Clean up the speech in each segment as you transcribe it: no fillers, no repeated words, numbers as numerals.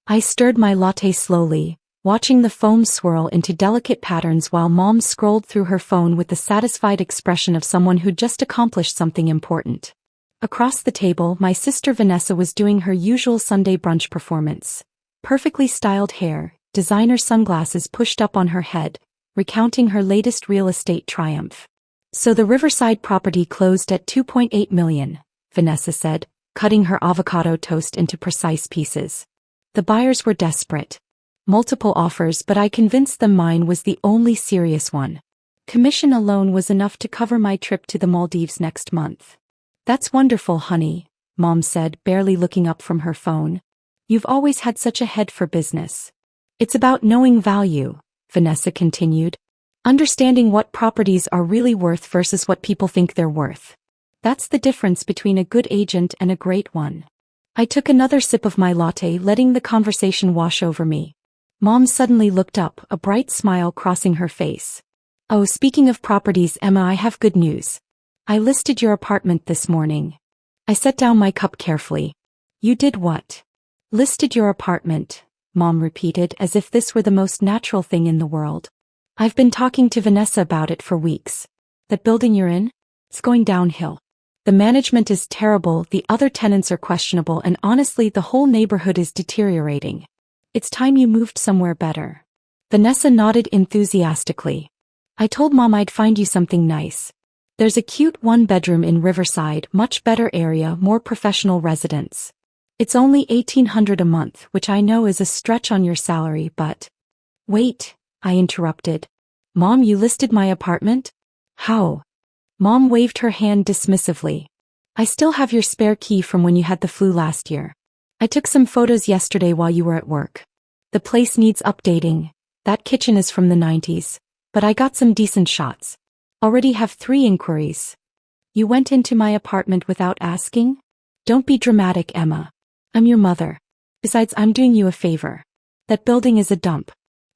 I stirred my latte slowly, watching the foam swirl into delicate patterns while Mom scrolled through her phone with the satisfied expression of someone who'd just accomplished something important. Across the table, my sister Vanessa was doing her usual Sunday brunch performance. Perfectly styled hair, designer sunglasses pushed up on her head, recounting her latest real estate triumph. So the Riverside property closed at $2.8 million, Vanessa said, cutting her avocado toast into precise pieces. The buyers were desperate. Multiple offers, but I convinced them mine was the only serious one. Commission alone was enough to cover my trip to the Maldives next month. That's wonderful, honey, Mom said, barely looking up from her phone. You've always had such a head for business. It's about knowing value, Vanessa continued. Understanding what properties are really worth versus what people think they're worth. That's the difference between a good agent and a great one. I took another sip of my latte, letting the conversation wash over me. Mom suddenly looked up, a bright smile crossing her face. Oh, speaking of properties, Emma, I have good news. I listed your apartment this morning. I set down my cup carefully. You did what? Listed your apartment, Mom repeated as if this were the most natural thing in the world. I've been talking to Vanessa about it for weeks. That building you're in? It's going downhill. The management is terrible, the other tenants are questionable, and honestly the whole neighborhood is deteriorating. It's time you moved somewhere better. Vanessa nodded enthusiastically. I told Mom I'd find you something nice. There's a cute one-bedroom in Riverside, much better area, more professional residents. It's only $1,800 a month, which I know is a stretch on your salary, but... Wait, I interrupted. Mom, you listed my apartment? How? Mom waved her hand dismissively. I still have your spare key from when you had the flu last year. I took some photos yesterday while you were at work. The place needs updating. That kitchen is from the 90s. But I got some decent shots. Already have 3 inquiries. You went into my apartment without asking? Don't be dramatic, Emma. I'm your mother. Besides, I'm doing you a favor. That building is a dump.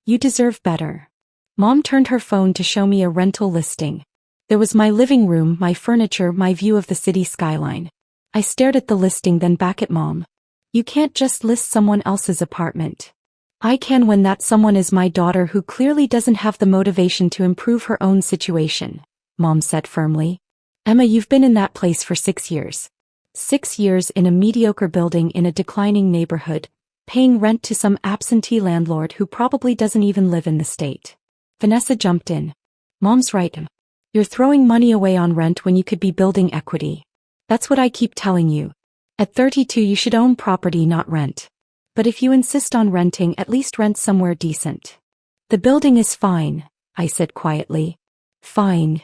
You deserve better. Mom turned her phone to show me a rental listing. There was my living room, my furniture, my view of the city skyline. I stared at the listing, then back at Mom. You can't just list someone else's apartment. I can when that someone is my daughter who clearly doesn't have the motivation to improve her own situation, Mom said firmly. Emma, you've been in that place for 6 years. 6 years in a mediocre building in a declining neighborhood, paying rent to some absentee landlord who probably doesn't even live in the state. Vanessa jumped in. Mom's right. You're throwing money away on rent when you could be building equity. That's what I keep telling you. At 32 you should own property, not rent. But if you insist on renting, at least rent somewhere decent. The building is fine, I said quietly. Fine.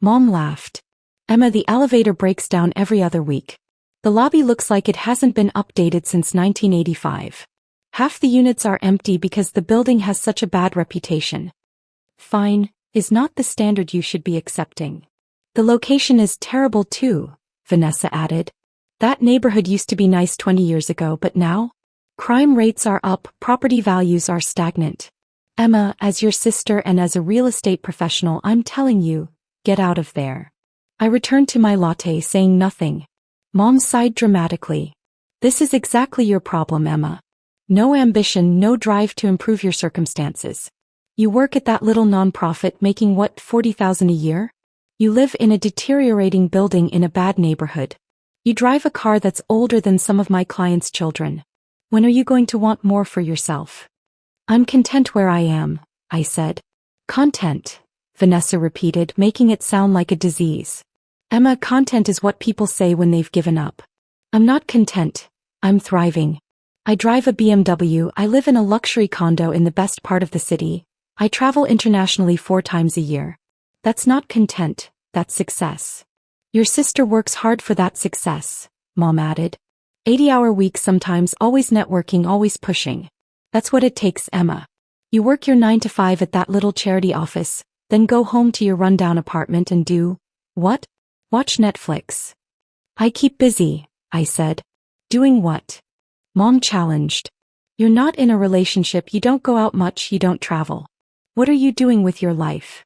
Mom laughed. Emma, the elevator breaks down every other week. The lobby looks like it hasn't been updated since 1985. Half the units are empty because the building has such a bad reputation. Fine is not the standard you should be accepting. The location is terrible too, Vanessa added. That neighborhood used to be nice 20 years ago, but now? Crime rates are up, property values are stagnant. Emma, as your sister and as a real estate professional, I'm telling you, get out of there. I returned to my latte, saying nothing. Mom sighed dramatically. This is exactly your problem, Emma. No ambition, no drive to improve your circumstances. You work at that little nonprofit making what, $40,000 a year? You live in a deteriorating building in a bad neighborhood. You drive a car that's older than some of my clients' children. When are you going to want more for yourself? I'm content where I am, I said. Content, Vanessa repeated, making it sound like a disease. Emma, content is what people say when they've given up. I'm not content. I'm thriving. I drive a BMW, I live in a luxury condo in the best part of the city. I travel internationally 4 times a year. That's not content, that's success. Your sister works hard for that success, Mom added. 80-hour weeks sometimes, always networking, always pushing. That's what it takes, Emma. You work your 9 to 5 at that little charity office, then go home to your rundown apartment and do, what? Watch Netflix. I keep busy, I said. Doing what? Mom challenged. You're not in a relationship, you don't go out much, you don't travel. What are you doing with your life?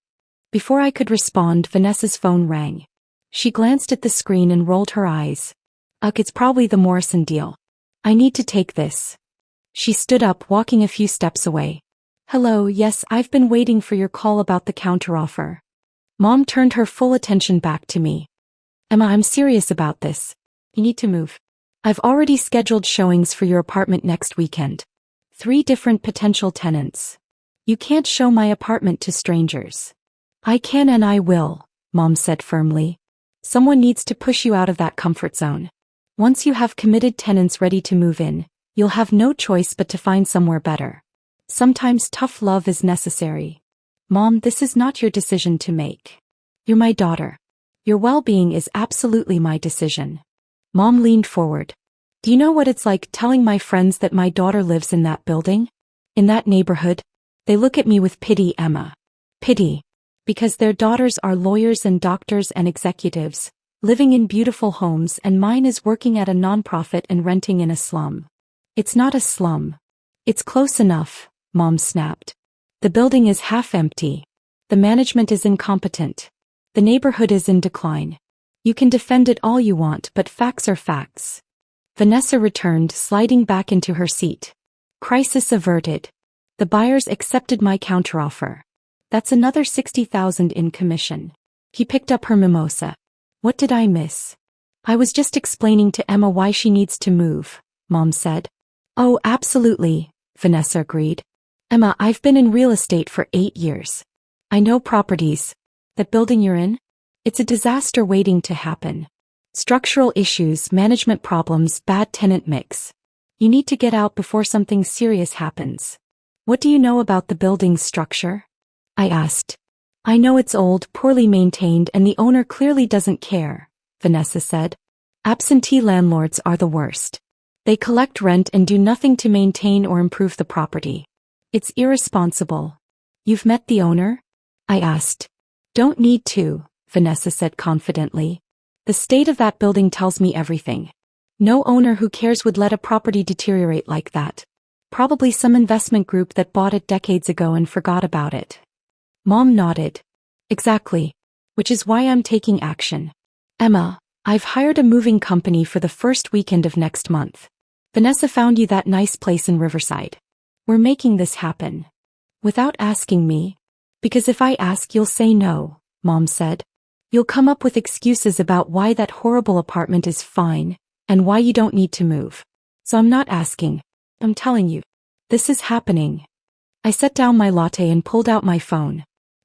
Before I could respond, Vanessa's phone rang. She glanced at the screen and rolled her eyes. Ugh, it's probably the Morrison deal. I need to take this. She stood up, walking a few steps away. Hello, yes, I've been waiting for your call about the counteroffer. Mom turned her full attention back to me. Emma, I'm serious about this. You need to move. I've already scheduled showings for your apartment next weekend. 3 different potential tenants. You can't show my apartment to strangers. I can and I will, Mom said firmly. Someone needs to push you out of that comfort zone. Once you have committed tenants ready to move in, you'll have no choice but to find somewhere better. Sometimes tough love is necessary. Mom, this is not your decision to make. You're my daughter. Your well-being is absolutely my decision. Mom leaned forward. Do you know what it's like telling my friends that my daughter lives in that building? In that neighborhood? They look at me with pity, Emma. Pity. Because their daughters are lawyers and doctors and executives, living in beautiful homes, and mine is working at a nonprofit and renting in a slum. It's not a slum. It's close enough, Mom snapped. The building is half empty. The management is incompetent. The neighborhood is in decline. You can defend it all you want, but facts are facts. Vanessa returned, sliding back into her seat. Crisis averted. The buyers accepted my counteroffer. That's another $60,000 in commission. He picked up her mimosa. What did I miss? I was just explaining to Emma why she needs to move, Mom said. Oh, absolutely, Vanessa agreed. Emma, I've been in real estate for 8 years. I know properties. That building you're in? It's a disaster waiting to happen. Structural issues, management problems, bad tenant mix. You need to get out before something serious happens. What do you know about the building's structure? I asked. I know it's old, poorly maintained, and the owner clearly doesn't care, Vanessa said. Absentee landlords are the worst. They collect rent and do nothing to maintain or improve the property. It's irresponsible. You've met the owner? I asked. Don't need to, Vanessa said confidently. The state of that building tells me everything. No owner who cares would let a property deteriorate like that. Probably some investment group that bought it decades ago and forgot about it. Mom nodded. Exactly. Which is why I'm taking action. Emma, I've hired a moving company for the first weekend of next month. Vanessa found you that nice place in Riverside. We're making this happen. Without asking me? Because if I ask, you'll say no, Mom said. You'll come up with excuses about why that horrible apartment is fine, and why you don't need to move. So I'm not asking. I'm telling you. This is happening. I set down my latte and pulled out my phone.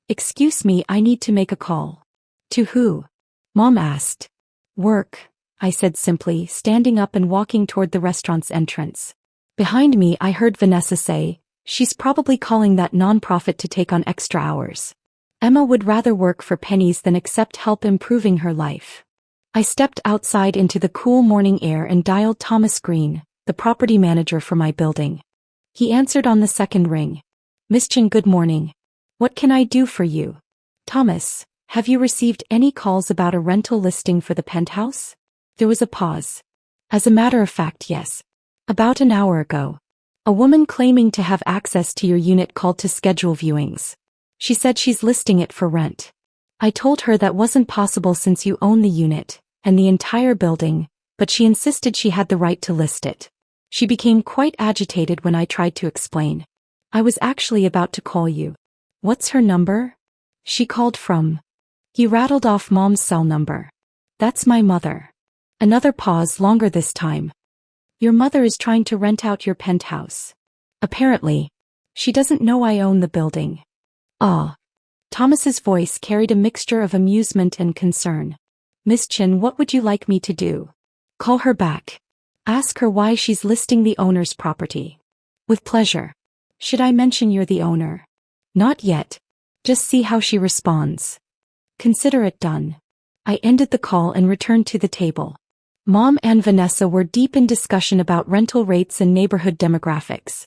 Excuse me, I need to make a call. To who? Mom asked. Work, I said simply, standing up and walking toward the restaurant's entrance. Behind me, I heard Vanessa say, she's probably calling that nonprofit to take on extra hours. Emma would rather work for pennies than accept help improving her life. I stepped outside into the cool morning air and dialed Thomas Green, the property manager for my building. He answered on the second ring. Miss Chin, good morning. What can I do for you? Thomas, have you received any calls about a rental listing for the penthouse? There was a pause. As a matter of fact, yes. About an hour ago. A woman claiming to have access to your unit called to schedule viewings. She said she's listing it for rent. I told her that wasn't possible since you own the unit, and the entire building, but she insisted she had the right to list it. She became quite agitated when I tried to explain. I was actually about to call you. What's her number? She called from. He rattled off Mom's cell number. That's my mother. Another pause, longer this time. Your mother is trying to rent out your penthouse. Apparently. She doesn't know I own the building. Ah. Thomas's voice carried a mixture of amusement and concern. Miss Chin, what would you like me to do? Call her back. Ask her why she's listing the owner's property. With pleasure. Should I mention you're the owner? Not yet. Just see how she responds. Consider it done. I ended the call and returned to the table. Mom and Vanessa were deep in discussion about rental rates and neighborhood demographics.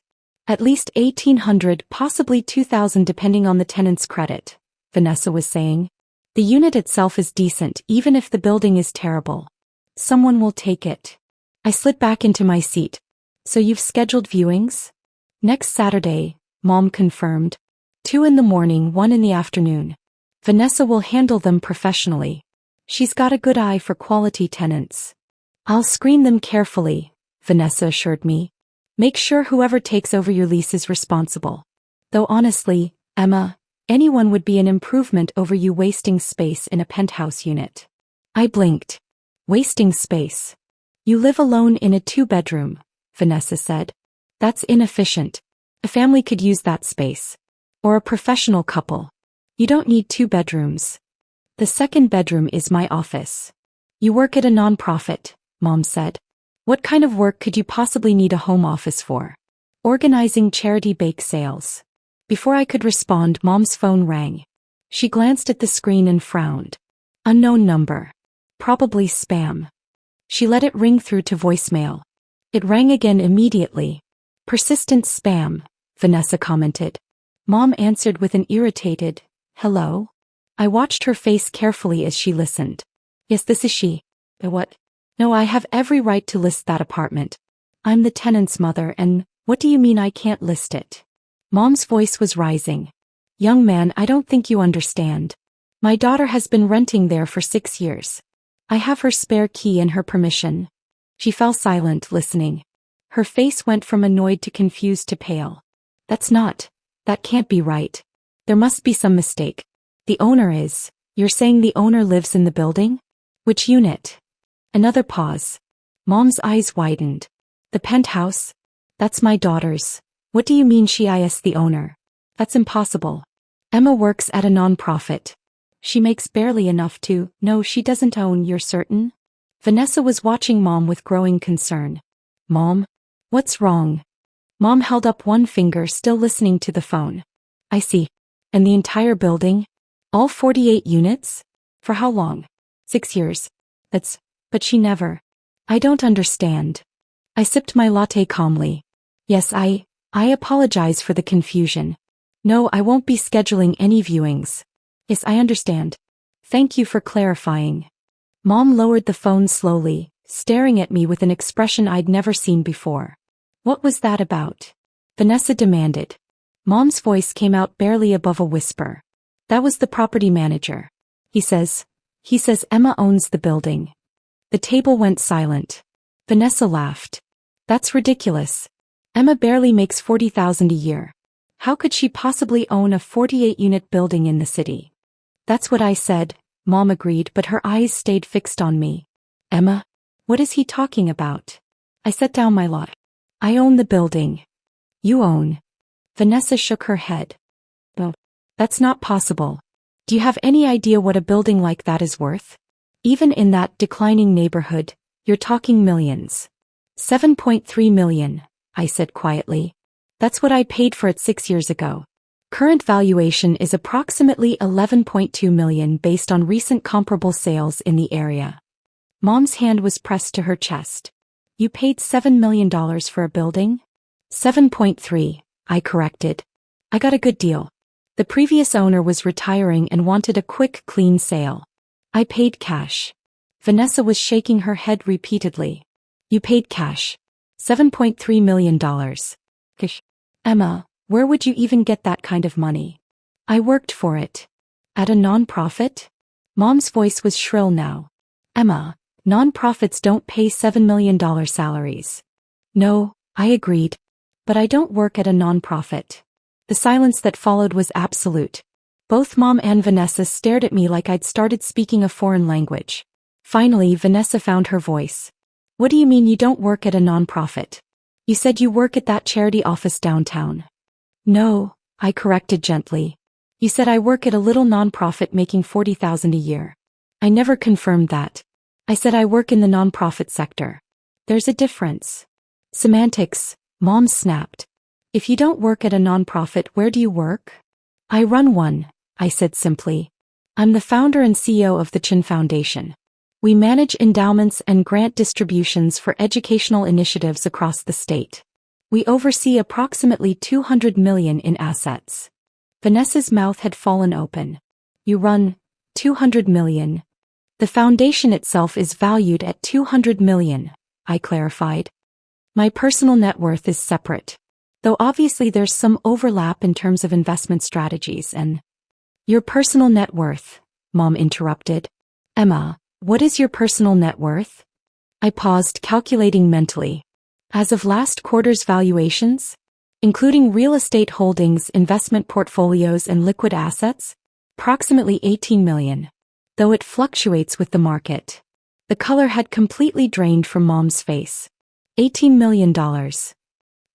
At least $1,800, possibly $2,000 depending on the tenant's credit, Vanessa was saying. The unit itself is decent even if the building is terrible. Someone will take it. I slid back into my seat. So you've scheduled viewings? Next Saturday, Mom confirmed. 2 in the morning, 1 in the afternoon. Vanessa will handle them professionally. She's got a good eye for quality tenants. I'll screen them carefully, Vanessa assured me. Make sure whoever takes over your lease is responsible. Though honestly, Emma, anyone would be an improvement over you wasting space in a penthouse unit. I blinked. Wasting space. You live alone in a 2-bedroom, Vanessa said. That's inefficient. A family could use that space. Or a professional couple. You don't need 2 bedrooms. The 2nd bedroom is my office. You work at a non-profit, Mom said. What kind of work could you possibly need a home office for? Organizing charity bake sales. Before I could respond, Mom's phone rang. She glanced at the screen and frowned. Unknown number. Probably spam. She let it ring through to voicemail. It rang again immediately. Persistent spam, Vanessa commented. Mom answered with an irritated, hello? I watched her face carefully as she listened. Yes, this is she. What? No, I have every right to list that apartment. I'm the tenant's mother, and what do you mean I can't list it? Mom's voice was rising. Young man, I don't think you understand. My daughter has been renting there for 6 years. I have her spare key and her permission. She fell silent, listening. Her face went from annoyed to confused to pale. That can't be right. There must be some mistake. The owner is. You're saying the owner lives in the building? Which unit? Another pause. Mom's eyes widened. The penthouse? That's my daughter's. What do you mean she is the owner? That's impossible. Emma works at a non-profit. She makes barely enough to. No, she doesn't own, you're certain? Vanessa was watching Mom with growing concern. Mom? What's wrong? Mom held up one finger, still listening to the phone. I see. And the entire building? All 48 units? For how long? 6 years. But she never. I don't understand. I sipped my latte calmly. Yes, I apologize for the confusion. No, I won't be scheduling any viewings. Yes, I understand. Thank you for clarifying. Mom lowered the phone slowly, staring at me with an expression I'd never seen before. What was that about? Vanessa demanded. Mom's voice came out barely above a whisper. That was the property manager. He says Emma owns the building. The table went silent. Vanessa laughed. That's ridiculous. Emma barely makes $40,000 a year. How could she possibly own a 48-unit building in the city? That's what I said, Mom agreed, but her eyes stayed fixed on me. Emma? What is he talking about? I set down my lot. I own the building. You own. Vanessa shook her head. Well, that's not possible. Do you have any idea what a building like that is worth? Even in that declining neighborhood, you're talking millions. 7.3 million, I said quietly. That's what I paid for it 6 years ago. Current valuation is approximately 11.2 million based on recent comparable sales in the area. Mom's hand was pressed to her chest. You paid $7 million for a building? 7.3, I corrected. I got a good deal. The previous owner was retiring and wanted a quick, clean sale. I paid cash. Vanessa was shaking her head repeatedly. You paid cash. $7.3 million. Gosh. Emma, where would you even get that kind of money? I worked for it. At a non-profit? Mom's voice was shrill now. Emma, non-profits don't pay $7 million salaries. No, I agreed. But I don't work at a non-profit. The silence that followed was absolute. Both Mom and Vanessa stared at me like I'd started speaking a foreign language. Finally, Vanessa found her voice. What do you mean you don't work at a non-profit? You said you work at that charity office downtown. No, I corrected gently. You said I work at a little non-profit making $40,000 a year. I never confirmed that. I said I work in the non-profit sector. There's a difference. Semantics, Mom snapped. If you don't work at a non-profit, where do you work? I run one, I said simply. I'm the founder and CEO of the Chin Foundation. We manage endowments and grant distributions for educational initiatives across the state. We oversee approximately $200 million in assets. Vanessa's mouth had fallen open. You run $200 million. The foundation itself is valued at $200 million, I clarified. My personal net worth is separate. Though obviously there's some overlap in terms of investment strategies and... Your personal net worth, Mom interrupted. Emma, what is your personal net worth? I paused, calculating mentally. As of last quarter's valuations, including real estate holdings, investment portfolios, and liquid assets, approximately 18 million. Though it fluctuates with the market. The color had completely drained from Mom's face. $18 million.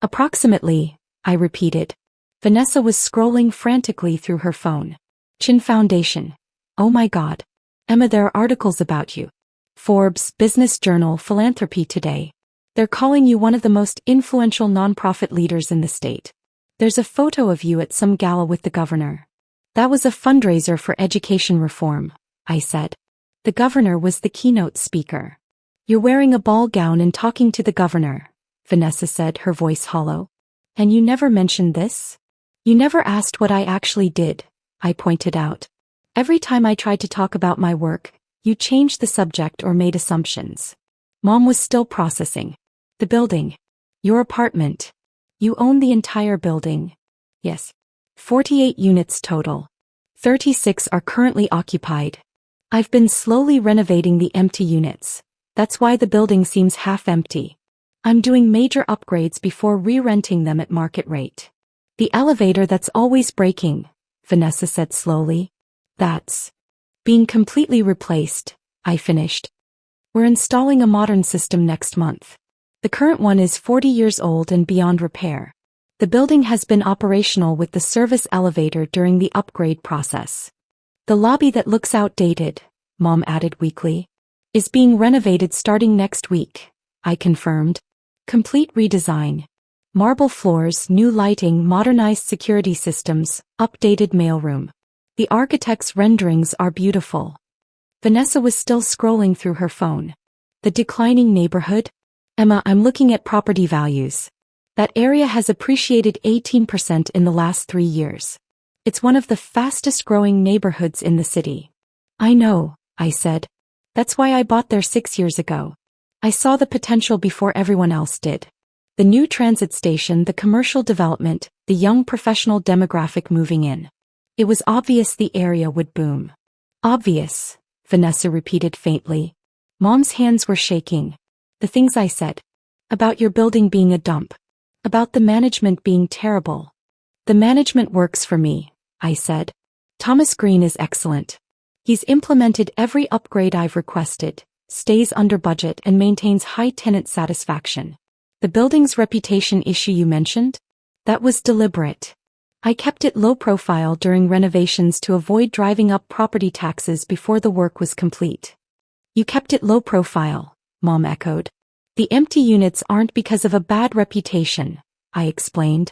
Approximately, I repeated. Vanessa was scrolling frantically through her phone. Chin Foundation. Oh my God. Emma, there are articles about you. Forbes, Business Journal, Philanthropy Today. They're calling you one of the most influential nonprofit leaders in the state. There's a photo of you at some gala with the governor. That was a fundraiser for education reform, I said. The governor was the keynote speaker. You're wearing a ball gown and talking to the governor, Vanessa said, her voice hollow. And you never mentioned this? You never asked what I actually did, I pointed out. Every time I tried to talk about my work, you changed the subject or made assumptions. Mom was still processing. The building. Your apartment. You own the entire building. Yes. 48 units total. 36 are currently occupied. I've been slowly renovating the empty units. That's why the building seems half empty. I'm doing major upgrades before re-renting them at market rate. The elevator that's always breaking, Vanessa said slowly. That's being completely replaced, I finished. We're installing a modern system next month. The current one is 40 years old and beyond repair. The building has been operational with the service elevator during the upgrade process. The lobby that looks outdated, Mom added weakly, is being renovated starting next week, I confirmed. Complete redesign. Marble floors, new lighting, modernized security systems, updated mailroom. The architect's renderings are beautiful. Vanessa was still scrolling through her phone. The declining neighborhood? Emma, I'm looking at property values. That area has appreciated 18% in the last 3 years. It's one of the fastest growing neighborhoods in the city. I know, I said. That's why I bought there 6 years ago. I saw the potential before everyone else did. The new transit station, the commercial development, the young professional demographic moving in. It was obvious the area would boom. Obvious, Vanessa repeated faintly. Mom's hands were shaking. The things I said. About your building being a dump. About the management being terrible. The management works for me, I said. Thomas Green is excellent. He's implemented every upgrade I've requested, stays under budget and maintains high tenant satisfaction. The building's reputation issue you mentioned? That was deliberate. I kept it low profile during renovations to avoid driving up property taxes before the work was complete. You kept it low profile, Mom echoed. The empty units aren't because of a bad reputation, I explained.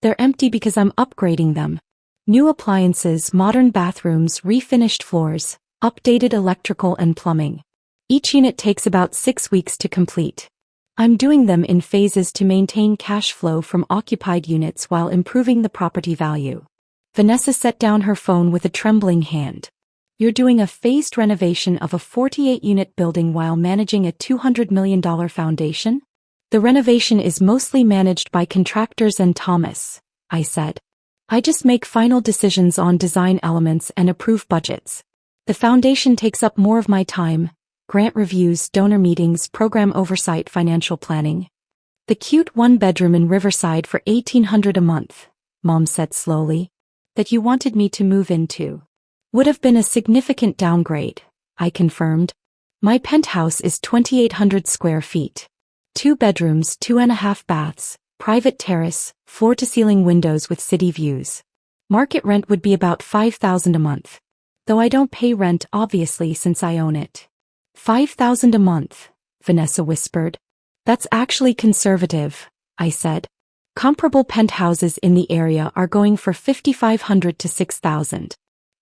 They're empty because I'm upgrading them. New appliances, modern bathrooms, refinished floors, updated electrical and plumbing. Each unit takes about 6 weeks to complete. I'm doing them in phases to maintain cash flow from occupied units while improving the property value. Vanessa set down her phone with a trembling hand. You're doing a phased renovation of a 48-unit building while managing a $200 million foundation? The renovation is mostly managed by contractors and Thomas, I said. I just make final decisions on design elements and approve budgets. The foundation takes up more of my time, grant reviews, donor meetings, program oversight, financial planning. The cute one-bedroom in Riverside for $1,800 a month, Mom said slowly, that you wanted me to move into. Would have been a significant downgrade, I confirmed. My penthouse is 2,800 square feet. 2 bedrooms, 2.5 baths, private terrace, floor-to-ceiling windows with city views. Market rent would be about $5,000 a month. Though I don't pay rent obviously since I own it. $5,000 a month, Vanessa whispered. That's actually conservative, I said. Comparable penthouses in the area are going for $5,500 to $6,000.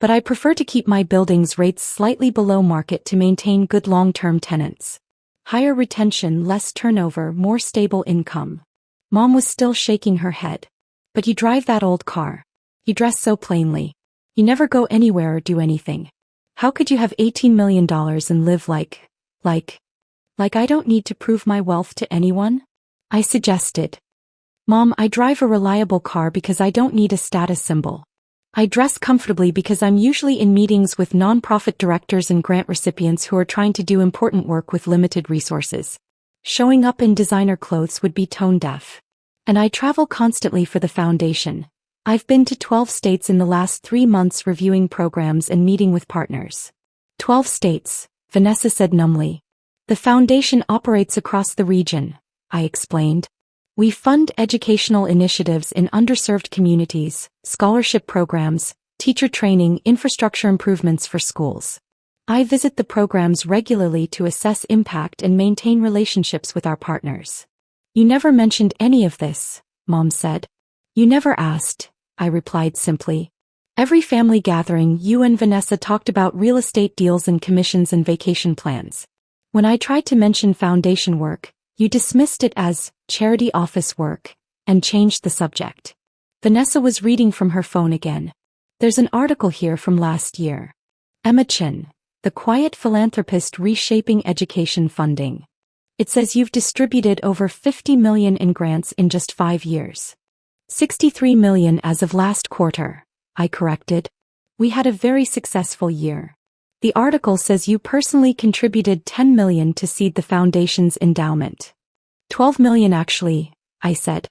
But I prefer to keep my building's rates slightly below market to maintain good long-term tenants. Higher retention, less turnover, more stable income. Mom was still shaking her head. But you drive that old car. You dress so plainly. You never go anywhere or do anything. How could you have $18 million and live like I don't need to prove my wealth to anyone? I suggested. Mom, I drive a reliable car because I don't need a status symbol. I dress comfortably because I'm usually in meetings with nonprofit directors and grant recipients who are trying to do important work with limited resources. Showing up in designer clothes would be tone deaf. And I travel constantly for the foundation. I've been to 12 states in the last 3 months reviewing programs and meeting with partners. 12 states, Vanessa said numbly. The foundation operates across the region, I explained. We fund educational initiatives in underserved communities, scholarship programs, teacher training, infrastructure improvements for schools. I visit the programs regularly to assess impact and maintain relationships with our partners. You never mentioned any of this, Mom said. You never asked, I replied simply. Every family gathering, you and Vanessa talked about real estate deals and commissions and vacation plans. When I tried to mention foundation work, you dismissed it as charity office work and changed the subject. Vanessa was reading from her phone again. There's an article here from last year. Emma Chin, the quiet philanthropist reshaping education funding. It says you've distributed over 50 million in grants in just 5 years. 63 million as of last quarter, I corrected. We had a very successful year. The article says you personally contributed 10 million to seed the foundation's endowment. 12 million actually, I said.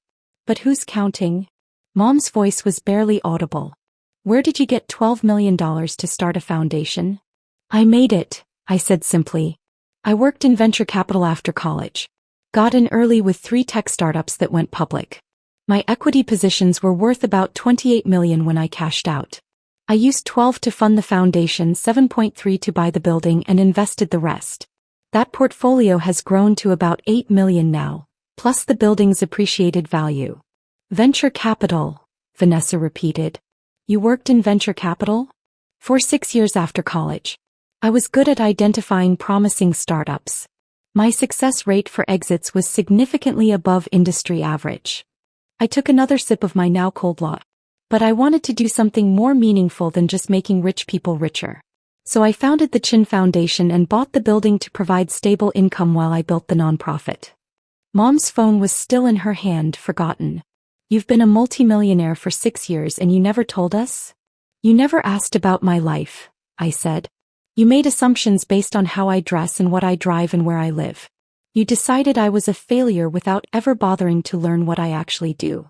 But who's counting? Mom's voice was barely audible. Where did you get $12 million to start a foundation? I made it, I said simply. I worked in venture capital after college. Got in early with 3 tech startups that went public. My equity positions were worth about 28 million when I cashed out. I used 12 to fund the foundation, 7.3 to buy the building and invested the rest. That portfolio has grown to about 8 million now, plus the building's appreciated value. Venture capital, Vanessa repeated. You worked in venture capital? For 6 years after college. I was good at identifying promising startups. My success rate for exits was significantly above industry average. I took another sip of my now cold latte. But I wanted to do something more meaningful than just making rich people richer. So I founded the Chin Foundation and bought the building to provide stable income while I built the nonprofit. Mom's phone was still in her hand, forgotten. You've been a multimillionaire for 6 years and you never told us? You never asked about my life, I said. You made assumptions based on how I dress and what I drive and where I live. You decided I was a failure without ever bothering to learn what I actually do.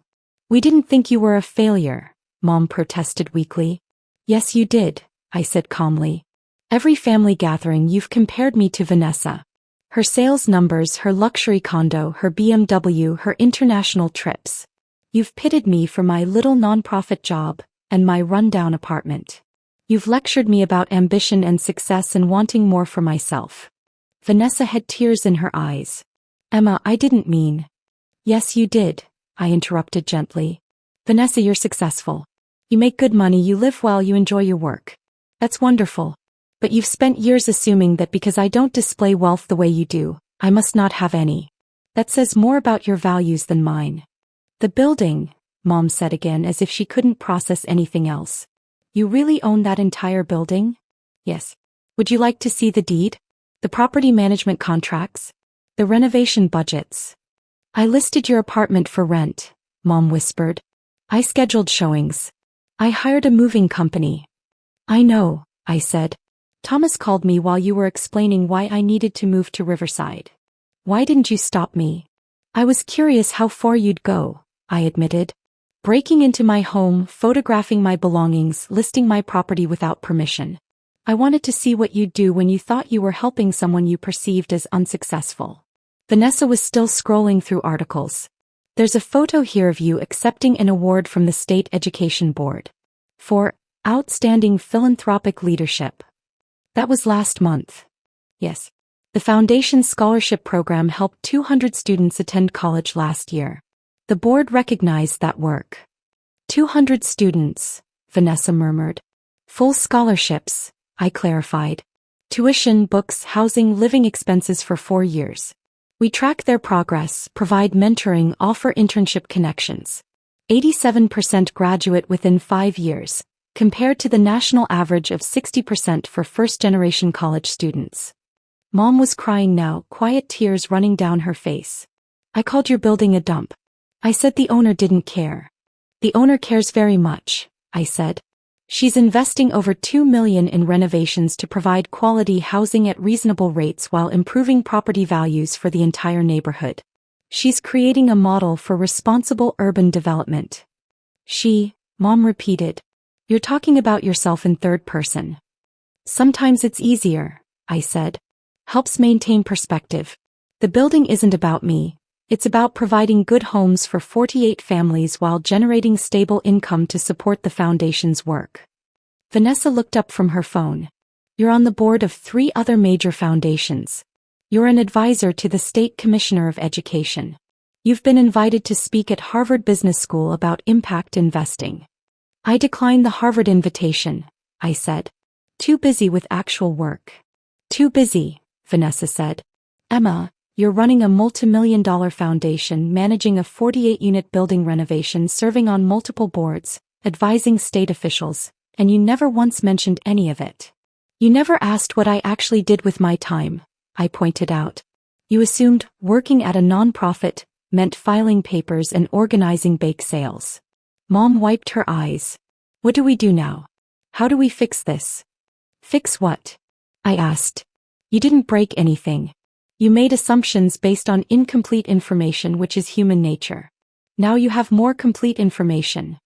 We didn't think you were a failure, Mom protested weakly. Yes, you did, I said calmly. Every family gathering you've compared me to Vanessa. Her sales numbers, her luxury condo, her BMW, her international trips. You've pitted me for my little nonprofit job and my rundown apartment. You've lectured me about ambition and success and wanting more for myself. Vanessa had tears in her eyes. Emma, I didn't mean. Yes, you did, I interrupted gently. Vanessa, you're successful. You make good money, you live well, you enjoy your work. That's wonderful. But you've spent years assuming that because I don't display wealth the way you do, I must not have any. That says more about your values than mine. The building, Mom said again as if she couldn't process anything else. You really own that entire building? Yes. Would you like to see the deed? The property management contracts? The renovation budgets? I listed your apartment for rent, Mom whispered. I scheduled showings. I hired a moving company. I know, I said. Thomas called me while you were explaining why I needed to move to Riverside. Why didn't you stop me? I was curious how far you'd go, I admitted. Breaking into my home, photographing my belongings, listing my property without permission. I wanted to see what you'd do when you thought you were helping someone you perceived as unsuccessful. Vanessa was still scrolling through articles. There's a photo here of you accepting an award from the State Education Board. For outstanding philanthropic leadership. That was last month. Yes. The Foundation's scholarship program helped 200 students attend college last year. The board recognized that work. 200 students, Vanessa murmured. Full scholarships, I clarified. Tuition, books, housing, living expenses for 4 years. We track their progress, provide mentoring, offer internship connections. 87% graduate within 5 years, compared to the national average of 60% for first-generation college students. Mom was crying now, quiet tears running down her face. I called your building a dump. I said the owner didn't care. The owner cares very much, I said. She's investing over $2 million in renovations to provide quality housing at reasonable rates while improving property values for the entire neighborhood. She's creating a model for responsible urban development. Mom repeated. You're talking about yourself in third person. Sometimes it's easier, I said. Helps maintain perspective. The building isn't about me. It's about providing good homes for 48 families while generating stable income to support the foundation's work. Vanessa looked up from her phone. You're on the board of 3 other major foundations. You're an advisor to the State Commissioner of Education. You've been invited to speak at Harvard Business School about impact investing. I declined the Harvard invitation, I said. Too busy with actual work. Too busy, Vanessa said. Emma, you're running a multi-million-dollar foundation managing a 48-unit building renovation serving on multiple boards, advising state officials, and you never once mentioned any of it. You never asked what I actually did with my time, I pointed out. You assumed working at a nonprofit meant filing papers and organizing bake sales. Mom wiped her eyes. What do we do now? How do we fix this? Fix what? I asked. You didn't break anything. You made assumptions based on incomplete information, which is human nature. Now you have more complete information.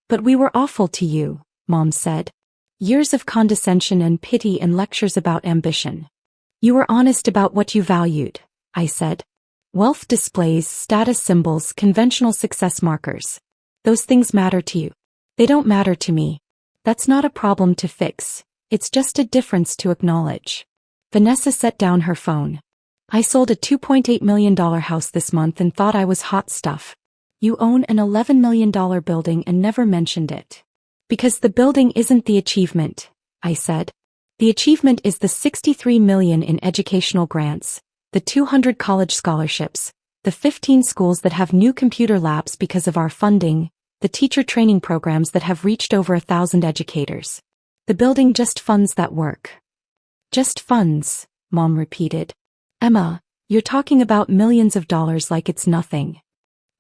But we were awful to you, Mom said. Years of condescension and pity and lectures about ambition. You were honest about what you valued, I said. Wealth displays, status symbols, conventional success markers. Those things matter to you. They don't matter to me. That's not a problem to fix. It's just a difference to acknowledge. Vanessa set down her phone. I sold a $2.8 million house this month and thought I was hot stuff. You own an $11 million building and never mentioned it. Because the building isn't the achievement, I said. The achievement is the $63 million in educational grants, the 200 college scholarships, the 15 schools that have new computer labs because of our funding, the teacher training programs that have reached over 1,000 educators. The building just funds that work. Just funds, Mom repeated. Emma, you're talking about millions of dollars like it's nothing.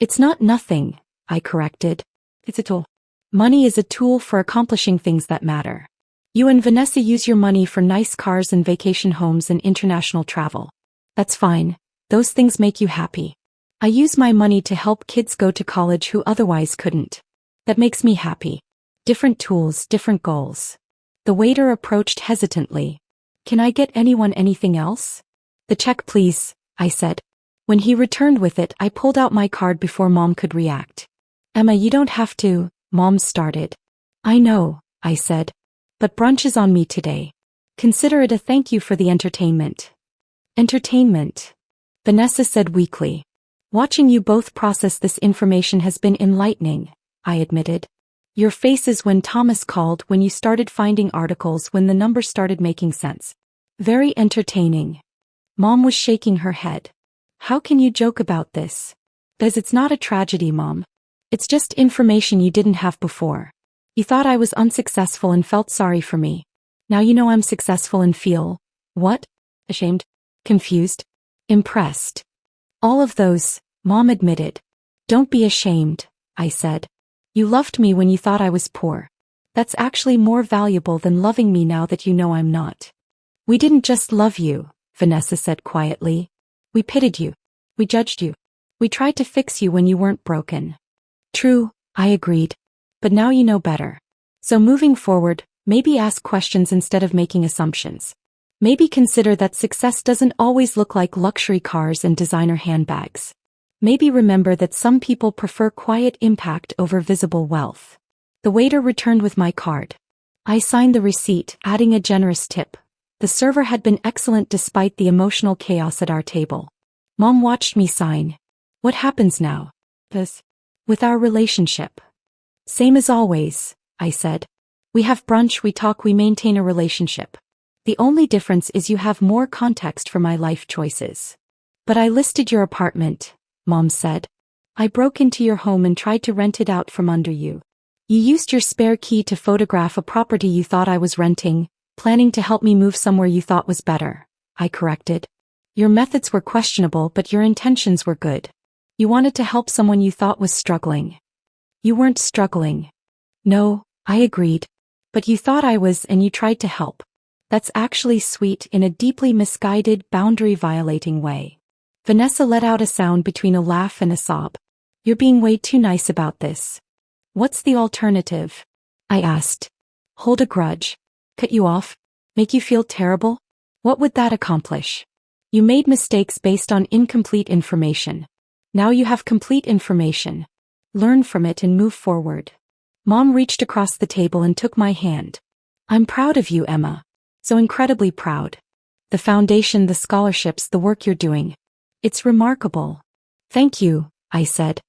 It's not nothing, I corrected. It's a tool. Money is a tool for accomplishing things that matter. You and Vanessa use your money for nice cars and vacation homes and international travel. That's fine. Those things make you happy. I use my money to help kids go to college who otherwise couldn't. That makes me happy. Different tools, different goals. The waiter approached hesitantly. Can I get anyone anything else? The check, please, I said. When he returned with it, I pulled out my card before Mom could react. Emma, you don't have to, Mom started. I know, I said. But brunch is on me today. Consider it a thank you for the entertainment. Entertainment? Vanessa said weakly. Watching you both process this information has been enlightening, I admitted. Your faces when Thomas called, when you started finding articles, when the numbers started making sense. Very entertaining. Mom was shaking her head. How can you joke about this? Because it's not a tragedy, Mom. It's just information you didn't have before. You thought I was unsuccessful and felt sorry for me. Now you know I'm successful and feel, what? Ashamed? Confused? Impressed? All of those, Mom admitted. Don't be ashamed, I said. You loved me when you thought I was poor. That's actually more valuable than loving me now that you know I'm not. We didn't just love you, Vanessa said quietly. We pitied you. We judged you. We tried to fix you when you weren't broken. True, I agreed. But now you know better. So moving forward, maybe ask questions instead of making assumptions. Maybe consider that success doesn't always look like luxury cars and designer handbags. Maybe remember that some people prefer quiet impact over visible wealth. The waiter returned with my card. I signed the receipt, adding a generous tip. The server had been excellent despite the emotional chaos at our table. Mom watched me sign. What happens now? With our relationship. Same as always, I said. We have brunch, we talk, we maintain a relationship. The only difference is you have more context for my life choices. But I listed your apartment, Mom said. I broke into your home and tried to rent it out from under you. You used your spare key to photograph a property you thought I was renting, planning to help me move somewhere you thought was better, I corrected. Your methods were questionable, but your intentions were good. You wanted to help someone you thought was struggling. You weren't struggling. No, I agreed. But you thought I was and you tried to help. That's actually sweet in a deeply misguided, boundary-violating way. Vanessa let out a sound between a laugh and a sob. You're being way too nice about this. What's the alternative? I asked. Hold a grudge. Cut you off? Make you feel terrible? What would that accomplish? You made mistakes based on incomplete information. Now you have complete information. Learn from it and move forward. Mom reached across the table and took my hand. I'm proud of you, Emma. So incredibly proud. The foundation, the scholarships, the work you're doing. It's remarkable. Thank you, I said.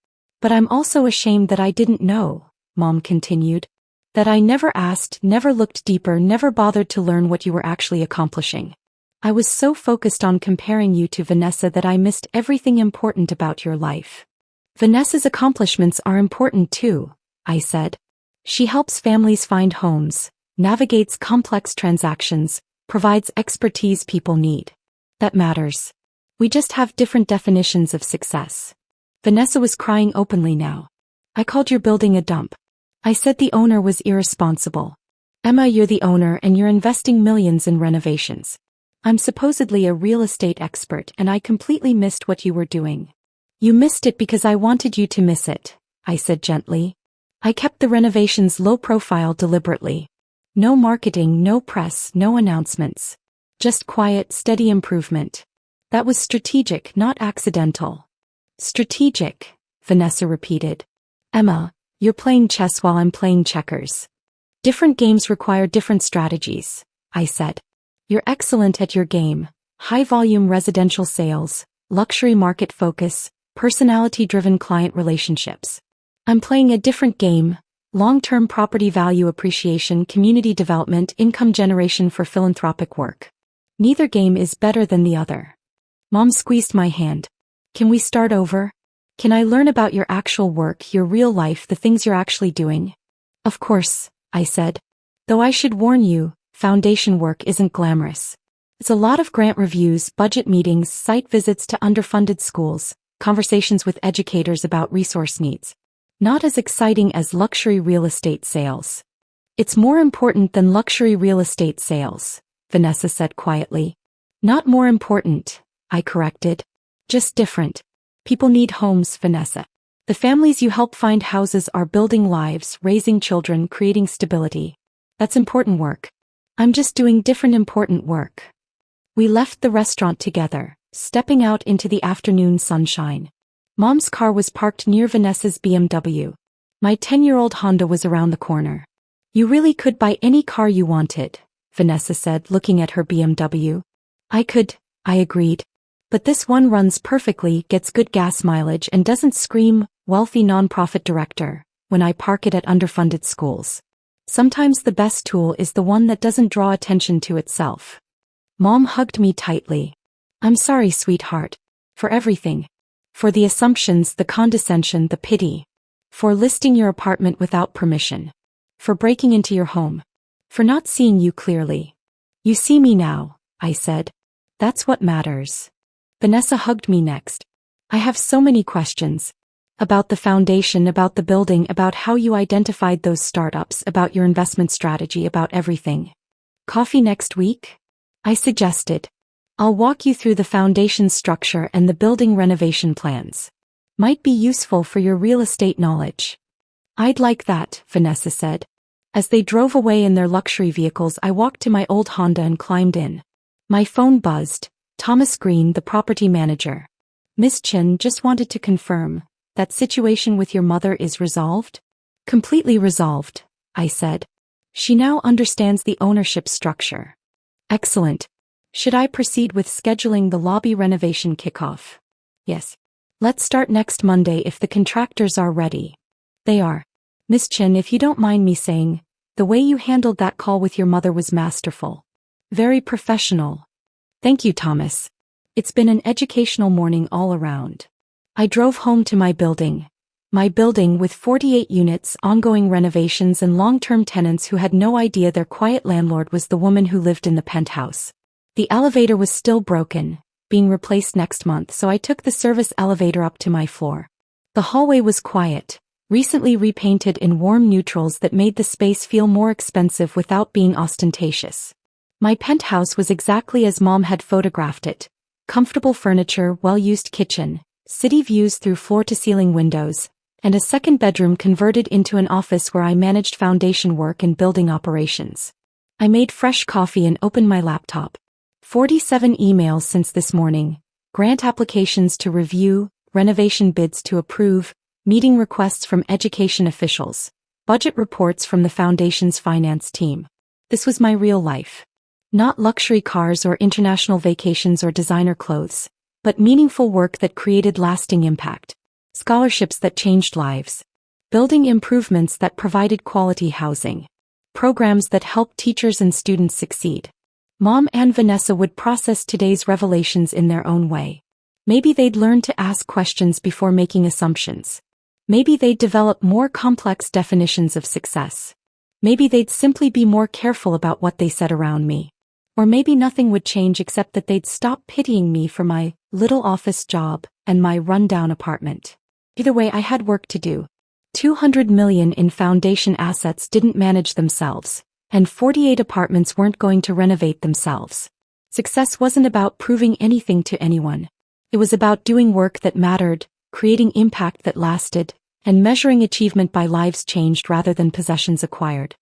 But I'm also ashamed that I didn't know, Mom continued. That I never asked, never looked deeper, never bothered to learn what you were actually accomplishing. I was so focused on comparing you to Vanessa that I missed everything important about your life. Vanessa's accomplishments are important too, I said. She helps families find homes, navigates complex transactions, provides expertise people need. That matters. We just have different definitions of success. Vanessa was crying openly now. I called your building a dump. I said the owner was irresponsible. Emma, you're the owner and you're investing millions in renovations. I'm supposedly a real estate expert and I completely missed what you were doing. You missed it because I wanted you to miss it, I said gently. I kept the renovations low profile deliberately. No marketing, no press, no announcements. Just quiet, steady improvement. That was strategic, not accidental. Strategic, Vanessa repeated. Emma, you're playing chess while I'm playing checkers. Different games require different strategies, I said. You're excellent at your game. High-volume residential sales, luxury market focus, personality-driven client relationships. I'm playing a different game. Long-term property value appreciation, community development, income generation for philanthropic work. Neither game is better than the other. Mom squeezed my hand. Can we start over? Can I learn about your actual work, your real life, the things you're actually doing? Of course, I said. Though I should warn you, foundation work isn't glamorous. It's a lot of grant reviews, budget meetings, site visits to underfunded schools, conversations with educators about resource needs. Not as exciting as luxury real estate sales. It's more important than luxury real estate sales, Vanessa said quietly. Not more important, I corrected. Just different. People need homes, Vanessa. The families you help find houses are building lives, raising children, creating stability. That's important work. I'm just doing different important work. We left the restaurant together, stepping out into the afternoon sunshine. Mom's car was parked near Vanessa's BMW. My 10-year-old Honda was around the corner. You really could buy any car you wanted, Vanessa said, looking at her BMW. I could, I agreed. But this one runs perfectly, gets good gas mileage and doesn't scream, wealthy nonprofit director, when I park it at underfunded schools. Sometimes the best tool is the one that doesn't draw attention to itself. Mom hugged me tightly. I'm sorry, sweetheart. For everything. For the assumptions, the condescension, the pity. For listing your apartment without permission. For breaking into your home. For not seeing you clearly. You see me now, I said. That's what matters. Vanessa hugged me next. I have so many questions. About the foundation, about the building, about how you identified those startups, about your investment strategy, about everything. Coffee next week? I suggested. I'll walk you through the foundation structure and the building renovation plans. Might be useful for your real estate knowledge. I'd like that, Vanessa said. As they drove away in their luxury vehicles, I walked to my old Honda and climbed in. My phone buzzed. Thomas Green, the property manager. Miss Chin, just wanted to confirm. That situation with your mother is resolved? Completely resolved, I said. She now understands the ownership structure. Excellent. Should I proceed with scheduling the lobby renovation kickoff? Yes. Let's start next Monday if the contractors are ready. They are. Miss Chin, if you don't mind me saying, the way you handled that call with your mother was masterful. Very professional. Thank you, Thomas. It's been an educational morning all around. I drove home to my building. My building with 48 units, ongoing renovations and long-term tenants who had no idea their quiet landlord was the woman who lived in the penthouse. The elevator was still broken, being replaced next month, so I took the service elevator up to my floor. The hallway was quiet, recently repainted in warm neutrals that made the space feel more expensive without being ostentatious. My penthouse was exactly as Mom had photographed it. Comfortable furniture, well-used kitchen, city views through floor-to-ceiling windows, and a second bedroom converted into an office where I managed foundation work and building operations. I made fresh coffee and opened my laptop. 47 emails since this morning, grant applications to review, renovation bids to approve, meeting requests from education officials, budget reports from the foundation's finance team. This was my real life. Not luxury cars or international vacations or designer clothes, but meaningful work that created lasting impact. Scholarships that changed lives. Building improvements that provided quality housing. Programs that helped teachers and students succeed. Mom and Vanessa would process today's revelations in their own way. Maybe they'd learn to ask questions before making assumptions. Maybe they'd develop more complex definitions of success. Maybe they'd simply be more careful about what they said around me. Or maybe nothing would change except that they'd stop pitying me for my little office job and my rundown apartment. Either way, I had work to do. 200 million in foundation assets didn't manage themselves, and 48 apartments weren't going to renovate themselves. Success wasn't about proving anything to anyone. It was about doing work that mattered, creating impact that lasted, and measuring achievement by lives changed rather than possessions acquired.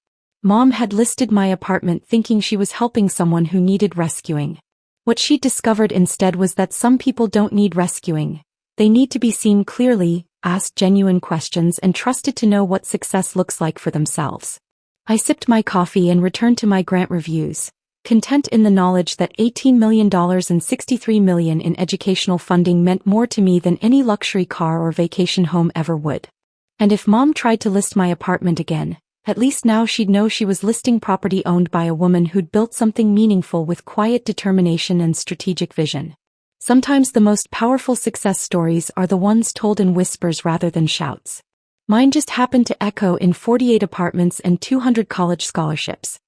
Mom had listed my apartment thinking she was helping someone who needed rescuing. What she discovered instead was that some people don't need rescuing. They need to be seen clearly, asked genuine questions, and trusted to know what success looks like for themselves. I sipped my coffee and returned to my grant reviews, content in the knowledge that $18 million and $63 million in educational funding meant more to me than any luxury car or vacation home ever would. And if Mom tried to list my apartment again, at least now she'd know she was listing property owned by a woman who'd built something meaningful with quiet determination and strategic vision. Sometimes the most powerful success stories are the ones told in whispers rather than shouts. Mine just happened to echo in 48 apartments and 200 college scholarships.